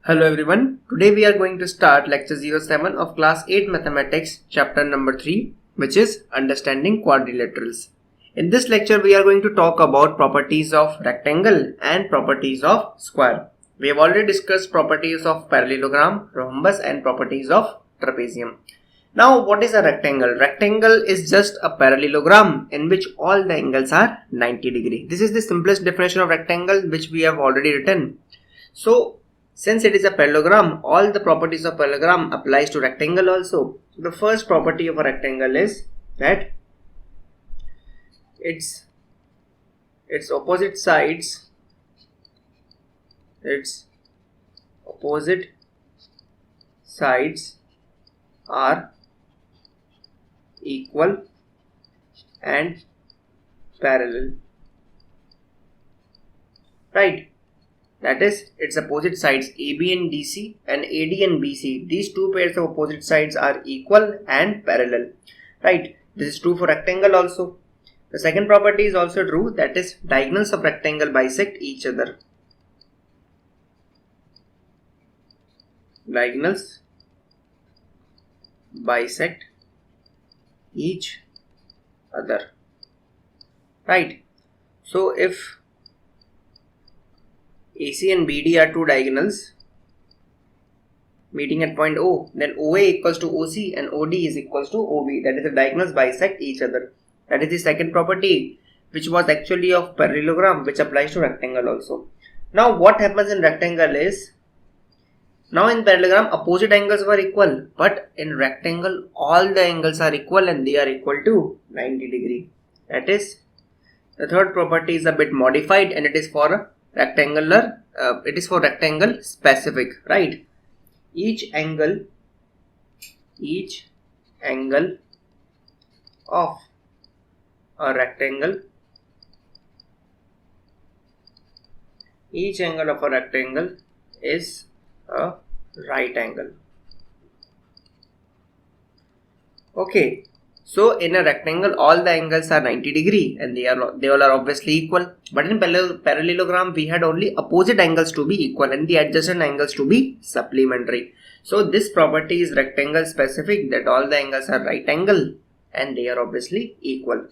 Hello everyone, today we are going to start lecture 07 of class 8 mathematics chapter number 3, which is understanding quadrilaterals. In this lecture we are going to talk about properties of rectangle and properties of square. We have already discussed properties of parallelogram, rhombus and properties of trapezium. Now what is a rectangle? Rectangle is just a parallelogram in which all the angles are 90 degree. This is the simplest definition of rectangle which we have already written. So since it is a parallelogram, all the properties of parallelogram applies to rectangle also. The first property of a rectangle is that its opposite sides are equal and parallel, right? That is, its opposite sides AB and DC and AD and BC. These two pairs of opposite sides are equal and parallel. Right. This is true for rectangle also. The second property is also true. That is, diagonals of rectangle bisect each other. Diagonals bisect each other. Right. So if AC and BD are two diagonals meeting at point O, then OA equals to OC and OD is equals to OB. That is, the diagonals bisect each other. That is the second property, which was actually of parallelogram, which applies to rectangle also. Now what happens in rectangle is, now in parallelogram opposite angles were equal, but in rectangle all the angles are equal and they are equal to 90 degree. That is, the third property is a bit modified and it is for rectangular, it is for rectangle specific, right? Each angle of a rectangle is a right angle. Okay. So in a rectangle all the angles are 90 degree and they all are obviously equal, but in parallelogram we had only opposite angles to be equal and the adjacent angles to be supplementary. So this property is rectangle specific, that all the angles are right angle and they are obviously equal.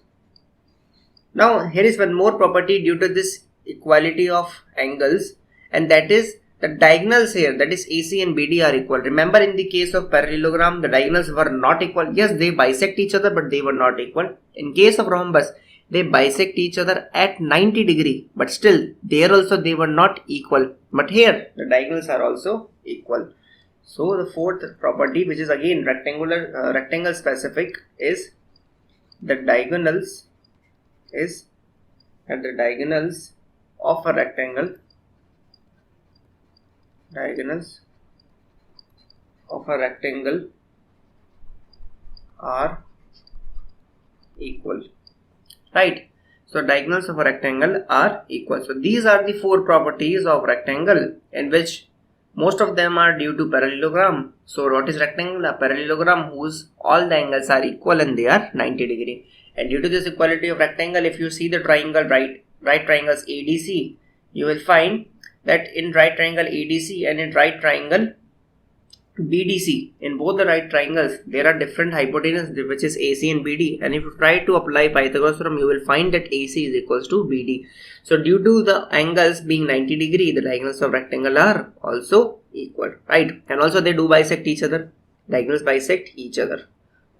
Now here is one more property due to this equality of angles, and that is the diagonals here, that is AC and BD, are equal. Remember, in the case of parallelogram the diagonals were not equal. Yes, they bisect each other but they were not equal. In case of rhombus they bisect each other at 90 degree, but still there also they were not equal, but here the diagonals are also equal. So the fourth property, which is again rectangle specific, is the diagonals of a rectangle are equal, right? So diagonals of a rectangle are equal. So these are the four properties of rectangle, in which most of them are due to parallelogram. So what is rectangle? A parallelogram whose all the angles are equal and they are 90 degree. And due to this equality of rectangle, if you see the triangle right triangles ADC, you will find that in right triangle ADC and in right triangle BDC, in both the right triangles there are different hypotenuse, which is AC and BD, and if you try to apply Pythagoras theorem you will find that AC is equals to BD. So due to the angles being 90 degree, the diagonals of rectangle are also equal, right? And also they do bisect each other, diagonals bisect each other.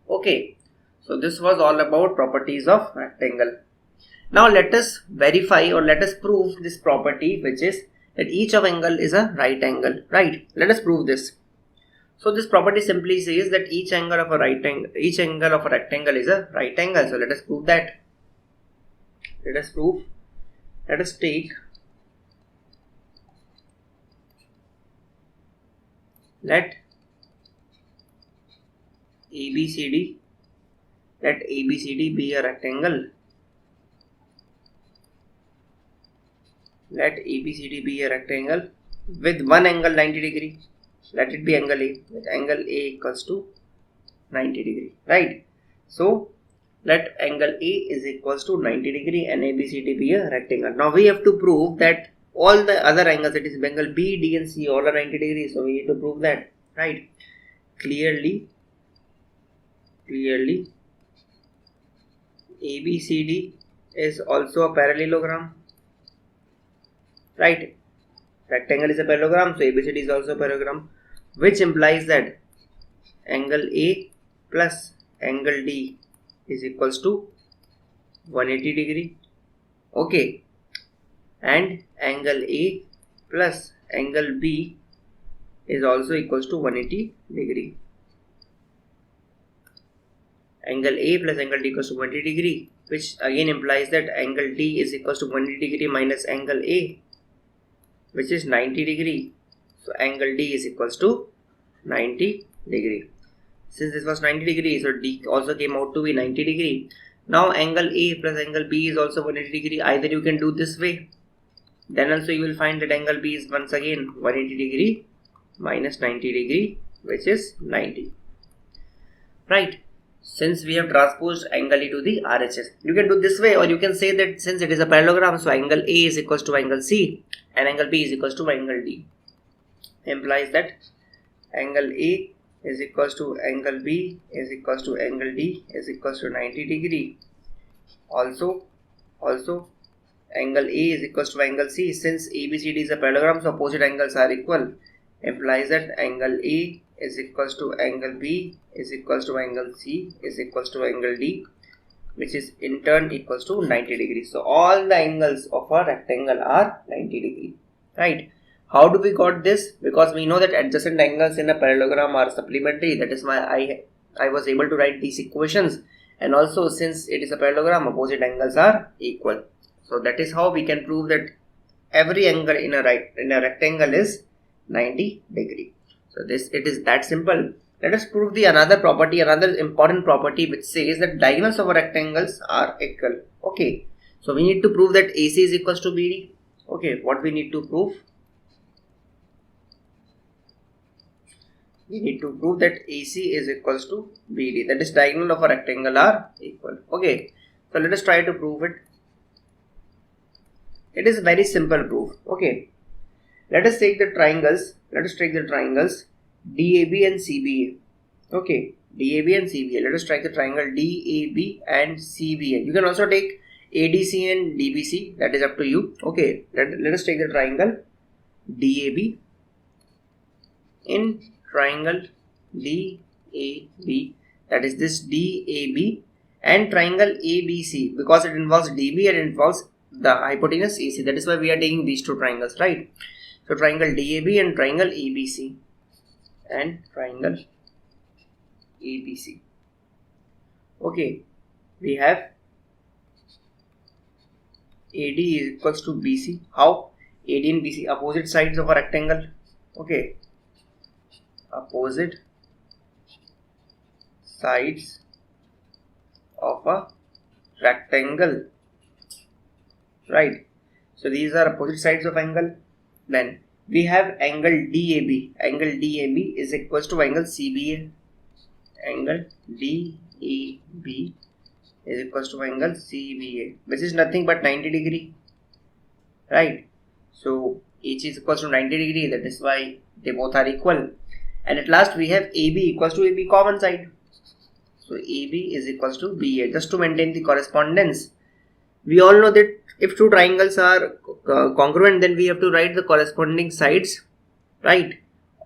Okay, so this was all about properties of rectangle. Now let us verify, or let us prove this property, which is that each of angle is a right angle, right? Let us prove this. So this property simply says that each angle of a rectangle is a right angle. So let us prove that. Let us take, let ABCD be a rectangle. Let ABCD be a rectangle with one angle 90 degree. Let it be angle A, with angle A equals to 90 degree, right? So let angle A is equals to 90 degree and ABCD be a rectangle. Now we have to prove that all the other angles, that is angle B, D and C, all are 90 degrees. So we need to prove that, right? Clearly ABCD is also a parallelogram, right? Rectangle is a parallelogram, so ABCD is also a parallelogram, which implies that angle A plus angle D is equals to 180 degree. Okay, and angle A plus angle B is also equals to 180 degree. Angle A plus angle D equals to 180 degree, which again implies that angle D is equals to 180 degree minus angle A, which is 90 degree. So angle D is equals to 90 degree. Since this was 90 degree, so D also came out to be 90 degree. Now angle A plus angle B is also 180 degree. Either you can do this way, then also you will find that angle B is once again 180 degree minus 90 degree, which is 90, right? Since we have transposed angle E to the RHS, you can do this way, or you can say that since it is a parallelogram, so angle A is equals to angle C and angle B is equals to angle D. Implies that angle A is equals to angle B is equals to angle D is equals to 90 degree. Also angle A is equals to angle C. Since ABCD is a parallelogram, so opposite angles are equal. Implies that angle A is equals to angle B is equals to angle C is equals to angle D, which is in turn equals to 90 degrees. So all the angles of a rectangle are 90 degree, right? How do we got this? Because we know that adjacent angles in a parallelogram are supplementary. That is why I was able to write these equations. And also, since it is a parallelogram, opposite angles are equal. So that is how we can prove that every angle in a rectangle is 90 degree. So it is that simple. Let us prove another important property, which says that diagonals of rectangles are equal. Okay, so we need to prove that AC is equals to BD. Okay, what we need to prove? We need to prove that AC is equals to BD. That is, diagonal of a rectangle are equal. Okay, so let us try to prove it. It is a very simple proof. Okay, let us take the triangles. Let us take the triangles DAB and CBA. Okay, DAB and CBA. Let us try the triangle DAB and CBA. You can also take ADC and DBC. That is up to you. Okay, let us take the triangle DAB. In triangle DAB, that is this DAB, and triangle ABC, because it involves DB and it involves the hypotenuse AC. That is why we are taking these two triangles, right? So triangle DAB and triangle ABC and triangle ABC. Okay, we have AD is equals to BC. How? AD and BC, opposite sides of a rectangle. Okay, opposite sides of a rectangle, right? So these are opposite sides of angle. Then we have angle DAB. Angle DAB is equals to angle CBA. Angle DAB is equals to angle CBA, which is nothing but 90 degree, right? So H is equals to 90 degree. That is why they both are equal. And at last we have AB equals to AB common side. So AB is equals to BA. Just to maintain the correspondence, we all know that if two triangles are congruent, then we have to write the corresponding sides, right,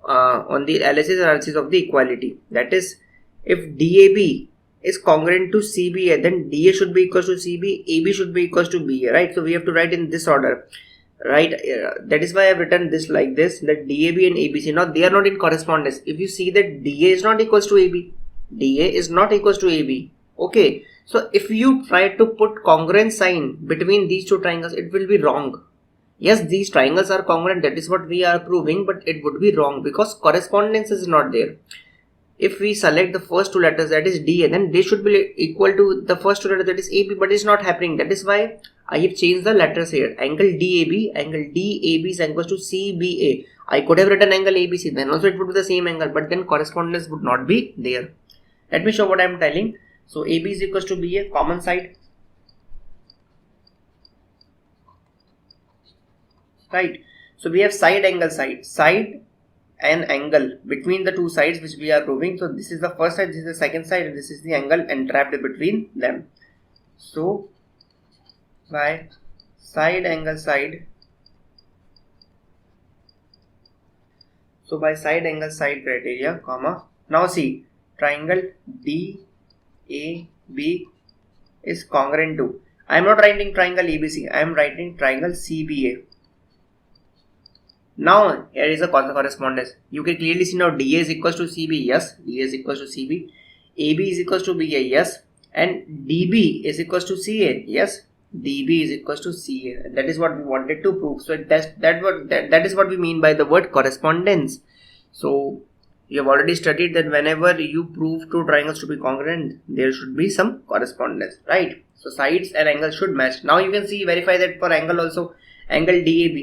on the LHS analysis of the equality. That is, if DAB is congruent to CBA, then DA should be equals to CB, AB should be equals to BA, right? So we have to write in this order, right? That is why I have written this like this, that DAB and ABC, now they are not in correspondence. If you see that DA is not equals to AB, DA is not equals to AB. Okay, so if you try to put congruent sign between these two triangles, it will be wrong. Yes, these triangles are congruent, that is what we are proving, but it would be wrong because correspondence is not there. If we select the first two letters, that is DA, then they should be equal to the first two letters, that is AB, but it's not happening. That is why I have changed the letters here. Angle DAB is equals to CBA. I could have written angle ABC, then also it would be the same angle, but then correspondence would not be there. Let me show what I am telling. So AB is equals to BA, common side. right? So we have side angle side and angle between the two sides which we are proving. So this is the first side, this is the second side, and this is the angle entrapped between them. So by side angle side, so by side angle side criteria, comma, now see, triangle DAB is congruent to, I am not writing triangle ABC, I am writing triangle CBA. Now here is a correspondence. You can clearly see now DA is equals to CB, yes, DA is equals to CB, AB is equals to BA, yes, and DB is equals to CA, yes, DB is equals to CA. That is what we wanted to prove. So that is what we mean by the word correspondence. So you have already studied that whenever you prove two triangles to be congruent, there should be some correspondence, right? So sides and angles should match. Now you can see, verify that for angle also, angle DAB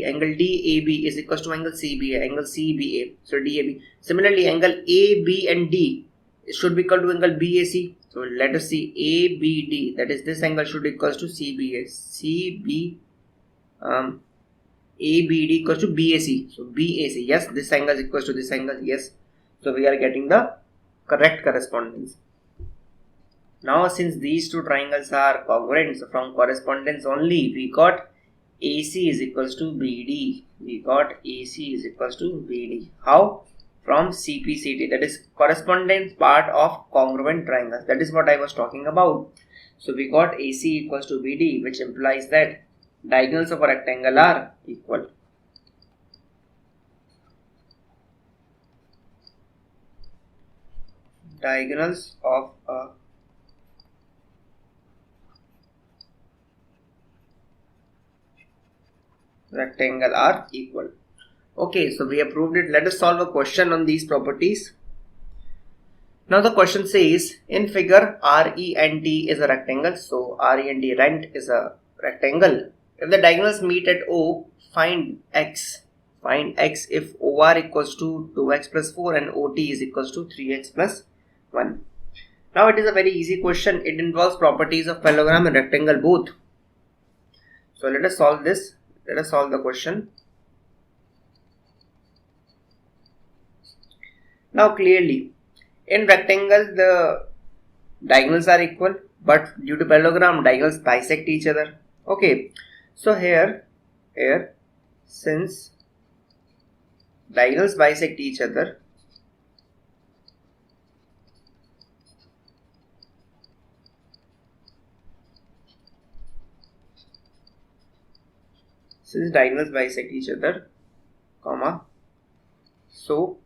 is equals to angle CBA. So DAB. Similarly, angle AB and D should be equal to angle BAC. So let us see, ABD, that is this angle should equals to CBA. ABD equals to BAC. So BAC, yes, this angle is equals to this angle, yes. So we are getting the correct correspondence. Now since these two triangles are congruent, so from correspondence only we got AC is equals to BD. We got AC is equals to BD. How? From CPCT, that is correspondence part of congruent triangles. That is what I was talking about. So we got AC equals to BD, which implies that diagonals of a rectangle are equal. Diagonals of a rectangle are equal. Okay, so we have proved it. Let us solve a question on these properties. Now the question says, in figure RENT is a rectangle. So rent is a rectangle. If the diagonals meet at O, find x. Find x if OR equals to 2x plus 4 and OT is equals to 3x plus 1. Now it is a very easy question. It involves properties of parallelogram and rectangle both. So let us solve this. Let us solve the question. Now clearly, in rectangle the diagonals are equal, but due to parallelogram diagonals bisect each other. Okay, so here since diagonals bisect each other, comma, so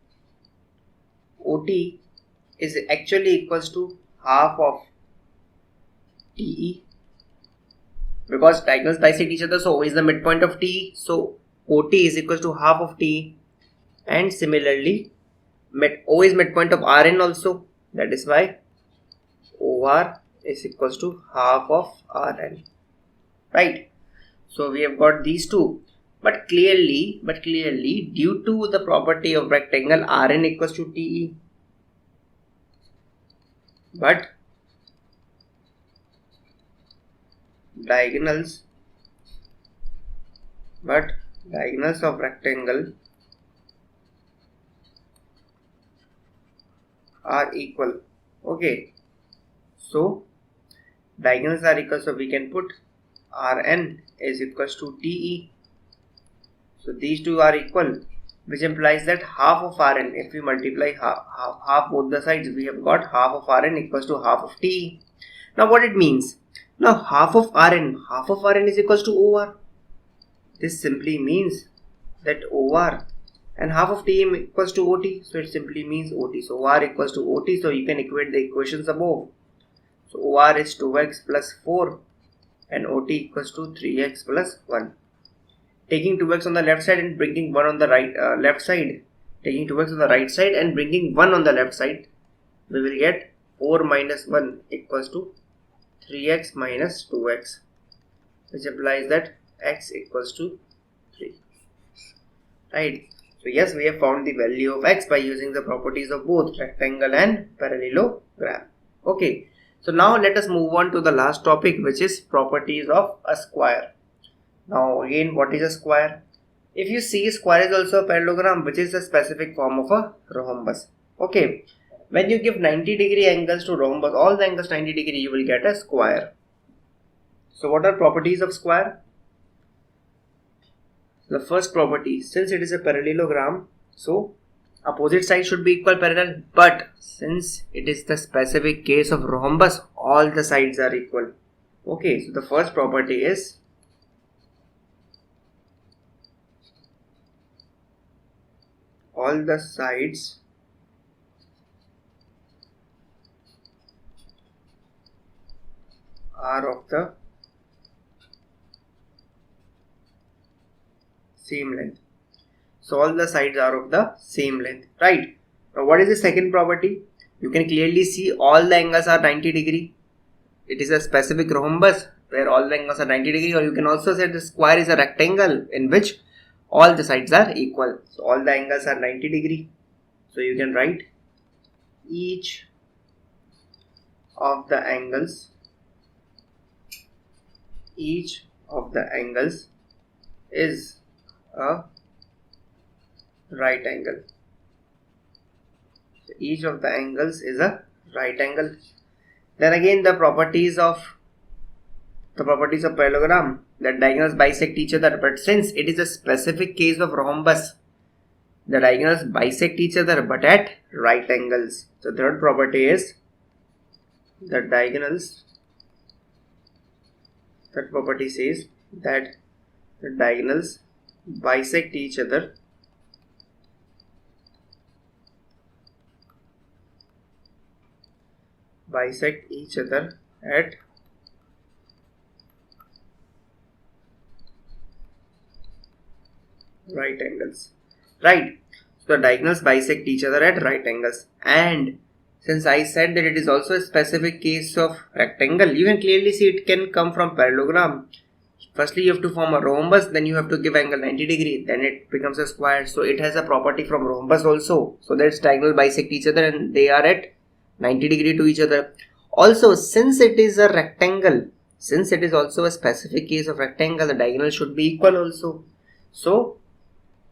OT is actually equals to half of TE, because diagonals bisect each other, so O is the midpoint of TE, so OT is equals to half of TE, and similarly O is midpoint of RN also, that is why OR is equals to half of RN, right? So we have got these two. But clearly, due to the property of rectangle, Rn equals to TE. But diagonals of rectangle are equal. Okay. So diagonals are equal, so we can put Rn is equals to TE. So these two are equal, which implies that half of Rn, if we multiply half both the sides, we have got half of Rn equals to half of TE. Now what it means? Now half of Rn is equals to OR. This simply means that OR and half of TE equals to OT. So it simply means OT. So OR equals to OT. So you can equate the equations above. So OR is 2x plus 4 and OT equals to 3x plus 1. Taking 2x on the left side and bringing 1 on the right left side. Taking 2x on the right side and bringing 1 on the left side, we will get 4 minus 1 equals to 3x minus 2x, which implies that x equals to 3. Right. So yes, we have found the value of x by using the properties of both rectangle and parallelogram. Okay. So now let us move on to the last topic, which is properties of a square. Now again, what is a square? if you see, square is also a parallelogram, which is a specific form of a rhombus. Okay, when you give 90-degree angles to rhombus, all the angles 90 degree, you will get a square. So what are properties of square? The first property, since it is a parallelogram, so opposite sides should be equal parallel, but since it is the specific case of rhombus, all the sides are equal. Okay, so the first property is all the sides are of the same length. So all the sides are of the same length, right? Now what is the second property? You can clearly see all the angles are 90 degree. It is a specific rhombus where all the angles are 90 degree, or you can also say the square is a rectangle in which all the sides are equal. So all the angles are 90 degree. So you can write each of the angles is a right angle. So each of the angles is a right angle. Then again the properties of parallelogram, that diagonals bisect each other, but since it is a specific case of rhombus, the diagonals bisect each other but at right angles. So third property is the diagonals. Third property says that the diagonals bisect each other at right angles, right? So the diagonals bisect each other at right angles, and since I said that it is also a specific case of rectangle, you can clearly see it can come from parallelogram. Firstly you have to form a rhombus, then you have to give angle 90 degree, then it becomes a square. So it has a property from rhombus also, so that its diagonal bisect each other and they are at 90 degree to each other. Also, since it is a rectangle, since it is also a specific case of rectangle, the diagonal should be equal also. So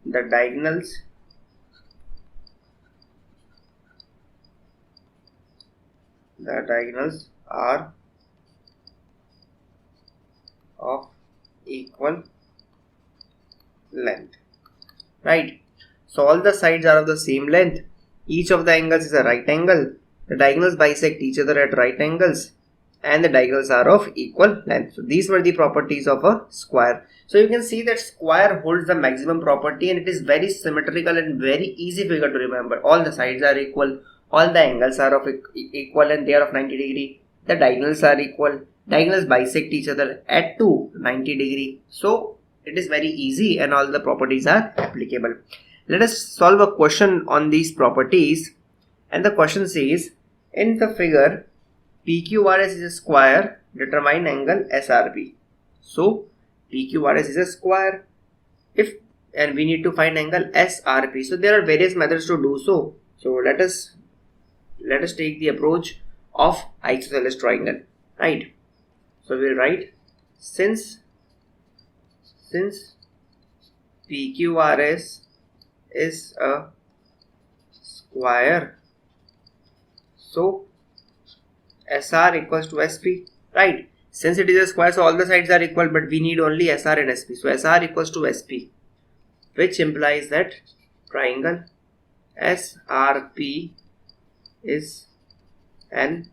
the diagonals are of equal length, right? So all the sides are of the same length. Each of the angles is a right angle. The diagonals bisect each other at right angles, and the diagonals are of equal length. So these were the properties of a square. So you can see that square holds the maximum property, and it is very symmetrical and very easy figure to remember. All the sides are equal, all the angles are of equal and they are of 90 degree. The diagonals are equal. Diagonals bisect each other at 90 degree. So it is very easy and all the properties are applicable. Let us solve a question on these properties, and the question says, in the figure PQRS is a square, determine angle SRP. So PQRS is a square, and we need to find angle SRP. So there are various methods to do so. So let us take the approach of isosceles triangle, right? So we'll write, since PQRS is a square, so SR equals to SP, right? Since it is a square, so all the sides are equal, but we need only SR and SP. So SR equals to SP, which implies that triangle SRP is an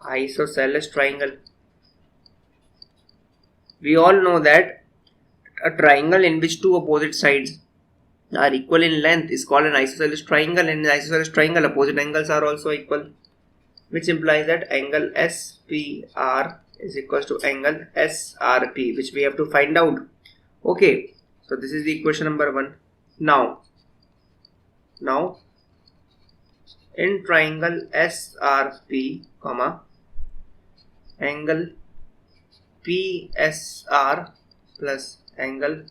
isosceles triangle. We all know that a triangle in which two opposite sides are equal in length is called an isosceles triangle, and in the isosceles triangle opposite angles are also equal, which implies that angle SPR is equals to angle SRP, which we have to find out. Okay, so this is the equation number 1. Now in triangle SRP, angle PSR plus angle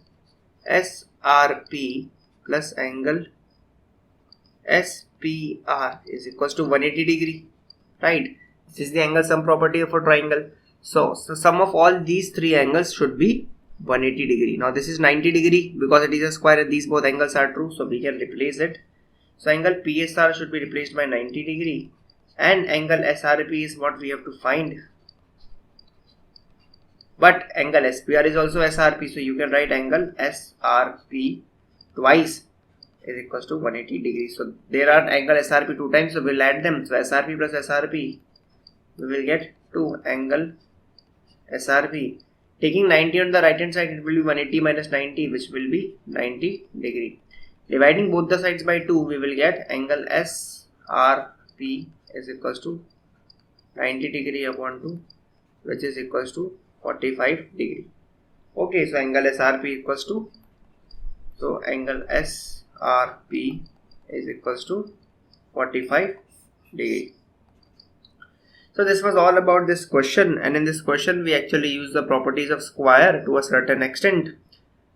SRP plus angle SPR is equals to 180 degree, right? This is the angle sum property of a triangle. So sum of all these three angles should be 180 degree. Now this is 90 degree because it is a square and these both angles are true, so we can replace it. So angle PSR should be replaced by 90 degree and angle SRP is what we have to find. But angle SPR is also SRP, so you can write angle SRP twice is equals to 180 degrees. So there are angle SRP 2 times, so we'll add them. So SRP plus SRP, we will get 2 angle SRP. Taking 90 on the right hand side, it will be 180 minus 90, which will be 90 degree. Dividing both the sides by 2, we will get angle SRP is equals to 90 degree upon 2, which is equals to 45 degree. Okay, so angle SRP equals to, so angle SRP is equals to 45 degree. So this was all about this question, and in this question we actually use the properties of square to a certain extent.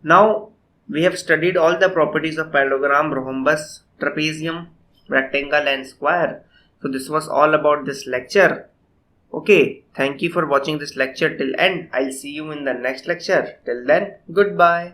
Now we have studied all the properties of parallelogram, rhombus, trapezium, rectangle and square. So this was all about this lecture. Okay, thank you for watching this lecture till end. I'll see you in the next lecture. Till then, goodbye.